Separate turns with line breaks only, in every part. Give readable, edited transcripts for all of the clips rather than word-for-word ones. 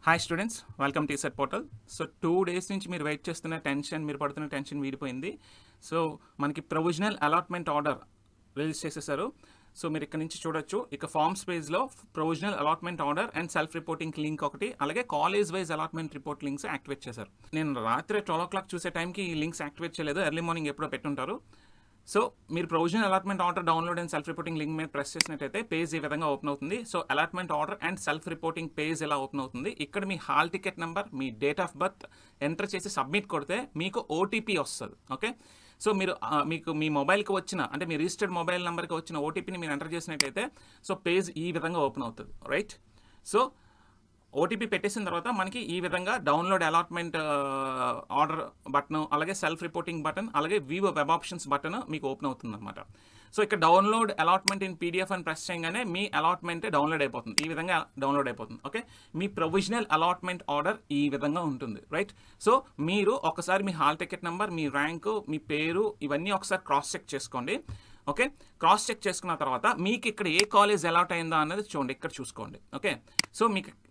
Hi students, welcome to set portal. So 2 days నుంచి మీరు wait చేస్తున్న టెన్షన్, మీరు పడుతున్న టెన్షన్ వీడిపోయింది. సో మనకి ప్రొవిజనల్ అలాట్మెంట్ ఆర్డర్ రిలీజ్ చేసేసారు. సో మీరు ఇక్కడ నుంచి చూడొచ్చు, ఇక ఫార్మ్స్ పేజ్లో provisional allotment order and self reporting link ఒకటి, అలాగే college wise allotment report links activate చేశారు. నేను రాత్రి 12 o'clock చూసే టైంకి ఈ లింక్స్ యాక్టివేట్ చేయలేదు, ఎర్లీ మార్నింగ్ ఎప్పుడో పెట్టుంటారు. సో మీరు provisional allotment order download and self reporting link మీద ప్రెస్ చేసినట్టయితే పేజ్ ఈ విధంగా ఓపెన్ అవుతుంది. So allotment order and self reporting page ఎలా ఓపెన్ అవుతుంది, ఇక్కడ మీ హాల్ టికెట్ నెంబర్, మీ డేట్ ఆఫ్ బర్త్ ఎంటర్ చేసి సబ్మిట్ కొడితే మీకు ఓటీపీ వస్తుంది. ఓకే, సో మీరు మీకు మీ మొబైల్కి వచ్చిన, అంటే మీ రిజిస్టర్డ్ మొబైల్ నెంబర్కి వచ్చిన ఓటీపీని మీరు ఎంటర్ చేసినట్టయితే సో పేజ్ ఈ విధంగా ఓపెన్ అవుతుంది. రైట్, సో ఓటీపీ పెట్టేసిన తర్వాత మనకి ఈ విధంగా డౌన్లోడ్ అలాట్మెంట్ ఆర్డర్ బటన్, అలాగే సెల్ఫ్ రిపోర్టింగ్ బటన్, అలాగే వివో వెబ్ ఆప్షన్స్ బటన్ మీకు ఓపెన్ అవుతుంది అనమాట. సో ఇక్కడ డౌన్లోడ్ అలాట్మెంట్ ఇన్ పీడిఎఫ్ అని ప్రెస్ చేయగానే మీ అలాట్మెంట్ డౌన్లోడ్ అయిపోతుంది, ఈ విధంగా డౌన్లోడ్ అయిపోతుంది. ఓకే, మీ ప్రొవిజనల్ అలాట్మెంట్ ఆర్డర్ ఈ విధంగా ఉంటుంది. రైట్, సో మీరు ఒకసారి మీ హాల్ టికెట్ నెంబర్, మీ ర్యాంకు, మీ పేరు ఇవన్నీ ఒకసారి క్రాస్ చెక్ చేసుకోండి. ఓకే, క్రాస్ చెక్ చేసుకున్న తర్వాత మీకు ఇక్కడ ఏ కాలేజ్ అలాట్ అయిందో అన్నది చూడండి, ఇక్కడ చూసుకోండి. ఓకే, సో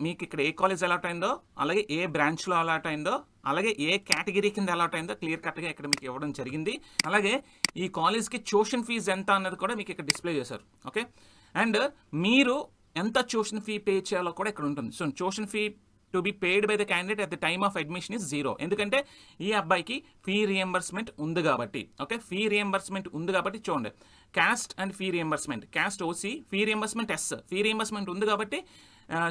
మీకు ఇక్కడ ఏ కాలేజ్ అలాట్ అయిందో, అలాగే ఏ బ్రాంచ్లో అలాట్ అయిందో, అలాగే ఏ కేటగిరీ కింద అలాట్ అయిందో క్లియర్ కట్గా ఇక్కడ మీకు ఇవ్వడం జరిగింది. అలాగే ఈ కాలేజ్కి ట్యూషన్ ఫీజు ఎంత అన్నది కూడా మీకు ఇక్కడ డిస్ప్లే చేశారు. ఓకే, అండ్ మీరు ఎంత ట్యూషన్ ఫీ పే చేయాలో కూడా ఇక్కడ ఉంటుంది. So tuition fee to be paid by the candidate at the time of admission is 0, ఎందుకంటే ఈ అబ్బాయికి ఫీ రియంబర్స్మెంట్ ఉంది కాబట్టి. ఓకే, ఫీ రియంబర్స్మెంట్ ఉంది కాబట్టి చూడండి, caste and fee reimbursement, caste OC, fee reimbursement yes, fee reimbursement ఉంది కాబట్టి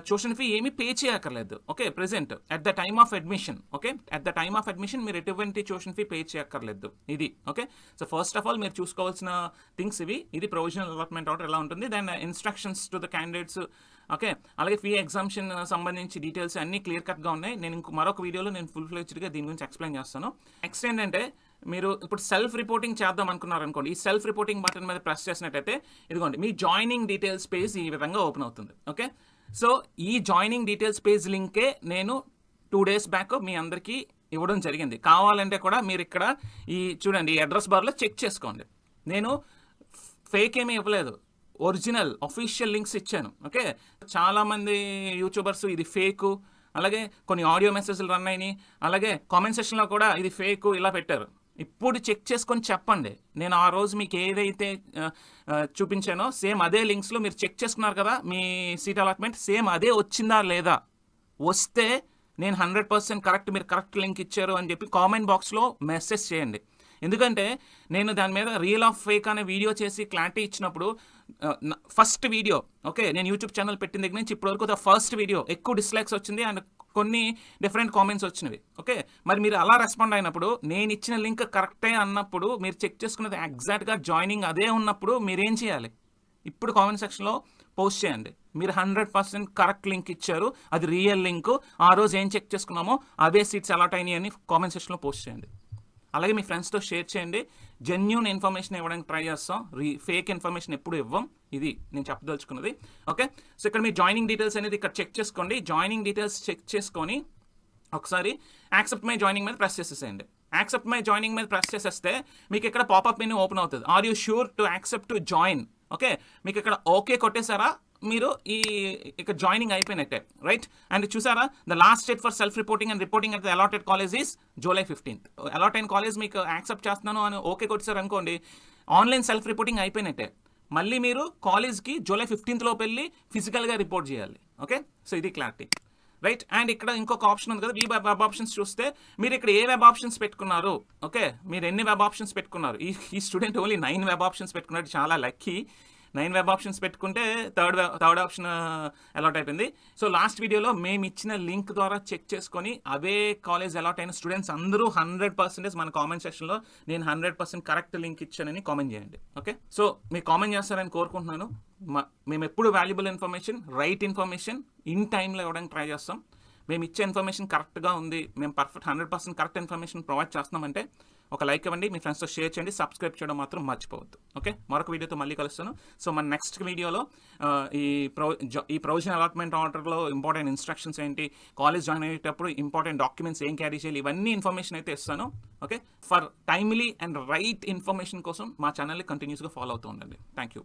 ట్యూషన్ ఫీ ఏమీ పే చేయక్కర్లేదు. Okay, present at the time of admission. Okay, at the time of admission మీరు ఎటువంటి ట్యూషన్ ఫీ పే చేయక్కర్లేదు ఇది. Okay, so first of all మీరు చూసుకోవాల్సిన థింగ్స్ ఇవి. ఇది ప్రొవిజనల్ అలాట్మెంట్ ఆర్డర్ ఎలా ఉంటుంది, then instructions to the candidates. Okay, అలాగే ఫీ ఎగ్జామ్షన్ సంబంధించి డీటెయిల్స్ అన్ని క్లియర్ కట్గా ఉన్నాయి. నేను మరొక వీడియోలో నేను ఫుల్ ఫ్లెడ్జ్డ్గా దీని గురించి ఎక్స్ప్లెయిన్ చేస్తాను. నెక్స్ట్ ఏంటంటే, మీరు ఇప్పుడు సెల్ఫ్ రిపోర్టింగ్ చేద్దాం అనుకున్నారు అనుకోండి, ఈ సెల్ఫ్ రిపోర్టింగ్ బటన్ మీద ప్రెస్ చేసినట్టయితే ఇదిగోండి మీ జాయినింగ్ డీటెయిల్స్ పేజ్ ఈ విధంగా ఓపెన్ అవుతుంది. ఓకే, సో ఈ జాయినింగ్ డీటెయిల్స్ పేజ్ లింకే నేను 2 days బ్యాక్ మీ అందరికీ ఇవ్వడం జరిగింది. కావాలంటే కూడా మీరు ఇక్కడ ఈ చూడండి, ఈ అడ్రస్ బార్లో చెక్ చేసుకోండి. నేను ఫేక్ ఏమీ ఇవ్వలేదు, ఒరిజినల్ అఫీషియల్ లింక్స్ ఇచ్చాను. ఓకే, చాలామంది యూట్యూబర్స్ ఇది ఫేకు, అలాగే కొన్ని ఆడియో మెసేజ్లు రన్ అయినాయి, అలాగే కామెంట్ సెక్షన్లో కూడా ఇది ఫేకు ఇలా పెట్టారు. ఇప్పుడు చెక్ చేసుకొని చెప్పండి, నేను ఆ రోజు మీకు ఏదైతే చూపించానో సేమ్ అదే లింక్స్లో మీరు చెక్ చేసుకున్నారు కదా, మీ సీట్ అలాట్మెంట్ సేమ్ అదే వచ్చిందా లేదా, వస్తే నేను 100% కరెక్ట్, మీరు కరెక్ట్ లింక్ ఇచ్చారు అని చెప్పి కామెంట్ బాక్స్లో మెసేజ్ చేయండి. ఎందుకంటే నేను దాని మీద రియల్ ఆఫ్ ఫేక్ అనే వీడియో చేసి క్లారిటీ ఇచ్చినప్పుడు ఫస్ట్ వీడియో, ఓకే, నేను యూట్యూబ్ ఛానల్ పెట్టిన దగ్గర నుంచి ఇప్పటివరకు ద ఫస్ట్ వీడియో ఎక్కువ డిస్లైక్స్ వచ్చింది అండ్ కొన్ని డిఫరెంట్ కామెంట్స్ వచ్చినవి. ఓకే, మరి మీరు అలా రెస్పాండ్ అయినప్పుడు, నేను ఇచ్చిన లింక్ కరెక్టే అన్నప్పుడు, మీరు చెక్ చేసుకున్నది ఎగ్జాక్ట్గా జాయినింగ్ అదే ఉన్నప్పుడు మీరేం చేయాలి, ఇప్పుడు కామెంట్ సెక్షన్లో పోస్ట్ చేయండి. మీరు 100% కరెక్ట్ లింక్ ఇచ్చారు, అది రియల్ లింక్, ఆ రోజు ఏం చెక్ చేసుకున్నామో అవే సీట్స్ అలాట్ అయినాయి అని కామెంట్ సెక్షన్లో పోస్ట్ చేయండి. అలాగే మీ ఫ్రెండ్స్తో షేర్ చేయండి. జెన్యూన్ ఇన్ఫర్మేషన్ ఇవ్వడానికి ట్రై చేస్తాం, ఫేక్ ఇన్ఫర్మేషన్ ఎప్పుడు ఇవ్వం, ఇది నేను చెప్పదలుచుకున్నది. ఓకే, సో ఇక్కడ మీ జాయినింగ్ డీటెయిల్స్ అనేది ఇక్కడ చెక్ చేసుకోండి. జాయినింగ్ డీటెయిల్స్ చెక్ చేసుకొని ఒకసారి యాక్సెప్ట్ మై జాయినింగ్ మీద ప్రెస్ చేసేసేయండి. యాక్సెప్ట్ మై జాయినింగ్ మీద ప్రెస్ చేసేస్తే మీకు ఇక్కడ పాపప్ మెనూ ఓపెన్ అవుతుంది. Are you sure to accept to join? Okay, మీకు ఇక్కడ ఓకే కొట్టేశారా, మీరు ఇక్కడ జాయినింగ్ అయిపోయినట్టే. రైట్, అండ్ చూసారా, the last date for self reporting and reporting at the allotted college is July 15th. Allot అయిన college మీకు యాక్సెప్ట్ చేస్తున్నాను అని ఓకే కొట్టేశారు అనుకోండి, ఆన్లైన్ సెల్ఫ్ రిపోర్టింగ్ అయిపోయినట్టే. మళ్ళీ మీరు కాలేజ్కి July 15th లోపు వెళ్ళి ఫిజికల్గా రిపోర్ట్ చేయాలి. ఓకే, సో ఇది క్లారిటీ. రైట్, అండ్ ఇక్కడ ఇంకొక ఆప్షన్ ఉంది కదా, ఈ వెబ్ ఆప్షన్స్ చూస్తే మీరు ఇక్కడ ఏ వెబ్ ఆప్షన్స్ పెట్టుకున్నారు. ఓకే, మీరు ఎన్ని వెబ్ ఆప్షన్స్ పెట్టుకున్నారు, ఈ స్టూడెంట్ ఓన్లీ 9 వెబ్ ఆప్షన్స్ పెట్టుకున్నాడు, చాలా లక్కీ. 9 వెబ్ ఆప్షన్స్ పెట్టుకుంటే థర్డ్ ఆప్షన్ అలాట్ అయిపోయింది. సో లాస్ట్ వీడియోలో మేము ఇచ్చిన లింక్ ద్వారా చెక్ చేసుకొని అవే కాలేజ్ అలాట్ అయిన స్టూడెంట్స్ అందరూ 100% మన కామెంట్ సెక్షన్లో నేను 100% కరెక్ట్ లింక్ ఇచ్చానని కామెంట్ చేయండి. ఓకే, సో మీరు కామెంట్ చేస్తారని కోరుకుంటున్నాను. మేము ఎప్పుడు valuable information, right information in టైంలో ఇవ్వడానికి ట్రై చేస్తాం. మేము ఇచ్చే ఇన్ఫర్మేషన్ కరెక్ట్గా ఉంది, మేము పర్ఫెక్ట్ 100% కరెక్ట్ ఇన్ఫర్మేషన్ ప్రొవైడ్ చేస్తున్నామంటే ఒక లైక్ ఇవ్వండి, మీ ఫ్రెండ్స్తో షేర్ చేయండి, సబ్స్క్రైబ్ చేయడం మాత్రం మర్చిపోవద్దు. ఓకే, మరొక వీడియోతో మళ్ళీ కలుస్తాను. సో మన నెక్స్ట్ వీడియోలో ఈ ప్రొవిజనల్ అలాట్మెంట్ ఆర్డర్లో ఇంపార్టెంట్ ఇన్స్ట్రక్షన్స్ ఏంటి, కాలేజ్ జాయిన్ అయ్యేటప్పుడు ఇంపార్టెంట్ డాక్యుమెంట్స్ ఏం క్యారీ చేయాలి, ఇవన్నీ ఇన్ఫర్మేషన్ అయితే ఇస్తాను. Okay, for timely and right information కోసం మా ఛానల్ని కంటిన్యూస్గా ఫాలో అవుతూ ఉండండి. Thank you.